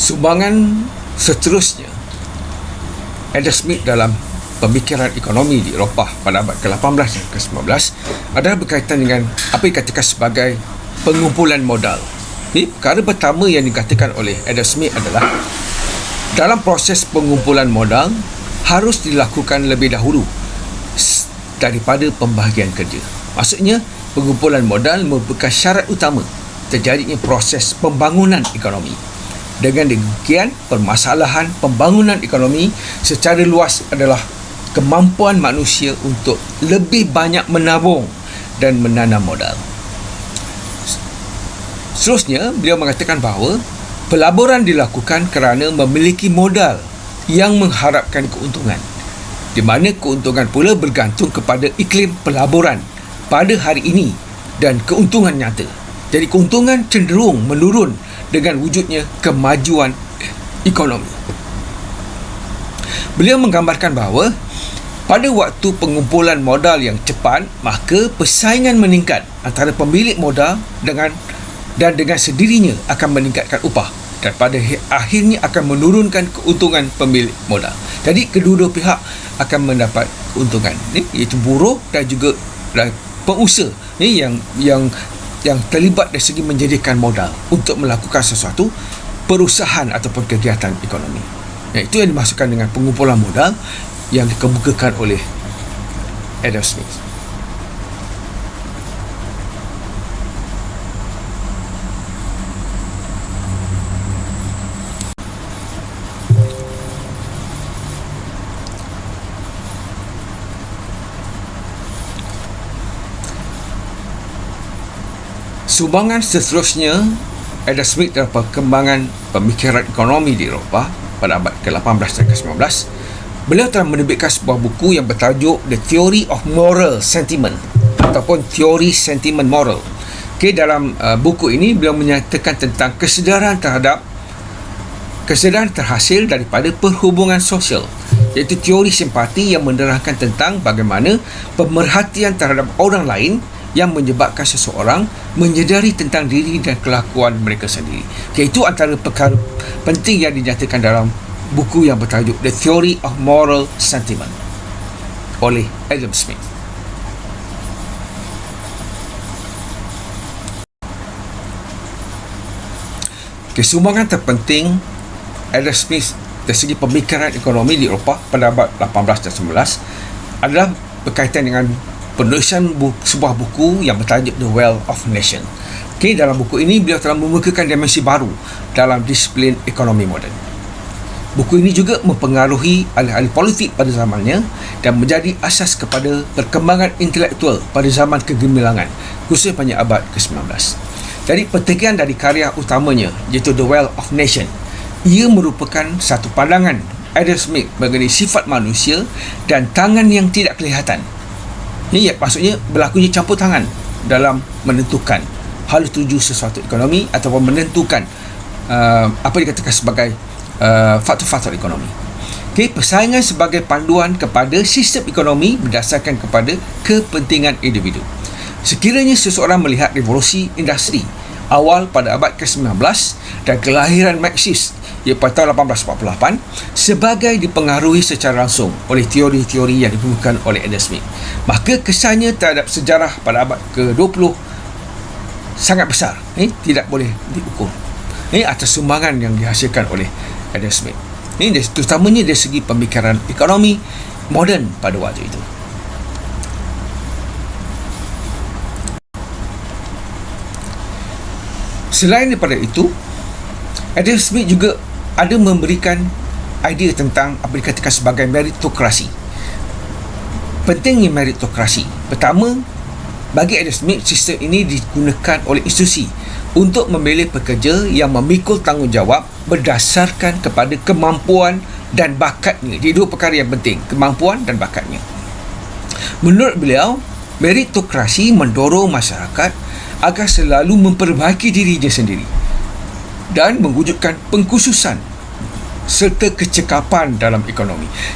Sumbangan seterusnya Adam Smith dalam pemikiran ekonomi di Eropah pada abad ke-18 dan ke-19 adalah berkaitan dengan apa yang dikatakan sebagai pengumpulan modal. Ini perkara pertama yang dikatakan oleh Adam Smith adalah dalam proses pengumpulan modal harus dilakukan lebih dahulu daripada pembahagian kerja. Maksudnya, pengumpulan modal merupakan syarat utama terjadinya proses pembangunan ekonomi. Dengan demikian, permasalahan pembangunan ekonomi secara luas adalah kemampuan manusia untuk lebih banyak menabung dan menanam modal. Seterusnya, beliau mengatakan bahawa pelaburan dilakukan kerana memiliki modal yang mengharapkan keuntungan, di mana keuntungan pula bergantung kepada iklim pelaburan pada hari ini dan keuntungan nyata. Jadi keuntungan cenderung menurun dengan wujudnya kemajuan ekonomi. Beliau menggambarkan bahawa pada waktu pengumpulan modal yang cepat, maka persaingan meningkat antara pemilik modal dengan sendirinya akan meningkatkan upah dan pada akhirnya akan menurunkan keuntungan pemilik modal. Jadi kedua-dua pihak akan mendapat keuntungan, iaitu buruh dan juga pengusaha yang terlibat dari segi menjadikan modal untuk melakukan sesuatu perusahaan ataupun kegiatan ekonomi. Itu yang dimaksudkan dengan pengumpulan modal yang dikemukakan oleh Adam Smith. Sumbangan seterusnya Adam Smith dalam perkembangan pemikiran ekonomi di Eropah pada abad ke-18 dan ke-19, beliau telah menerbitkan sebuah buku yang bertajuk The Theory of Moral Sentiment ataupun teori sentimen moral. Dalam buku ini beliau menyatakan tentang kesedaran terhasil daripada perhubungan sosial, iaitu teori simpati yang menerangkan tentang bagaimana pemerhatian terhadap orang lain yang menyebabkan seseorang menyedari tentang diri dan kelakuan mereka sendiri. Itu antara perkara penting yang dinyatakan dalam buku yang bertajuk The Theory of Moral Sentiment oleh Adam Smith. Sumbangan terpenting Adam Smith dari segi pemikiran ekonomi di Eropah pada abad 18 dan 19 adalah berkaitan dengan penulisan sebuah buku yang bertajuk The Wealth of Nation. Dalam buku ini beliau telah mengemukakan dimensi baru dalam disiplin ekonomi moden. Buku ini juga mempengaruhi ahli-ahli politik pada zamannya dan menjadi asas kepada perkembangan intelektual pada zaman kegemilangan, khususnya pada abad ke-19. Jadi pentingkan dari karya utamanya, iaitu The Wealth of Nation, ia merupakan satu pandangan Adam Smith mengenai sifat manusia dan tangan yang tidak kelihatan. Maksudnya berlakunya campur tangan dalam menentukan hal tuju sesuatu ekonomi ataupun menentukan apa dikatakan sebagai faktor-faktor ekonomi. Persaingan sebagai panduan kepada sistem ekonomi berdasarkan kepada kepentingan individu. Sekiranya seseorang melihat revolusi industri awal pada abad ke-19 dan kelahiran Marxis pada tahun 1848 sebagai dipengaruhi secara langsung oleh teori-teori yang dikemukakan oleh Adam Smith, maka kesannya terhadap sejarah pada abad ke-20 sangat besar, tidak boleh diukur atas sumbangan yang dihasilkan oleh Adam Smith, terutamanya dari segi pemikiran ekonomi moden pada waktu itu. Selain daripada itu, Adam Smith juga ada memberikan idea tentang apa dikatakan sebagai meritokrasi. Pentingnya meritokrasi. Pertama, bagi Adam Smith, sistem ini digunakan oleh institusi untuk memilih pekerja yang memikul tanggungjawab berdasarkan kepada kemampuan dan bakatnya. Jadi dua perkara yang penting, kemampuan dan bakatnya. Menurut beliau, meritokrasi mendorong masyarakat agar selalu memperbaiki dirinya sendiri dan mewujudkan pengkhususan serta kecekapan dalam ekonomi.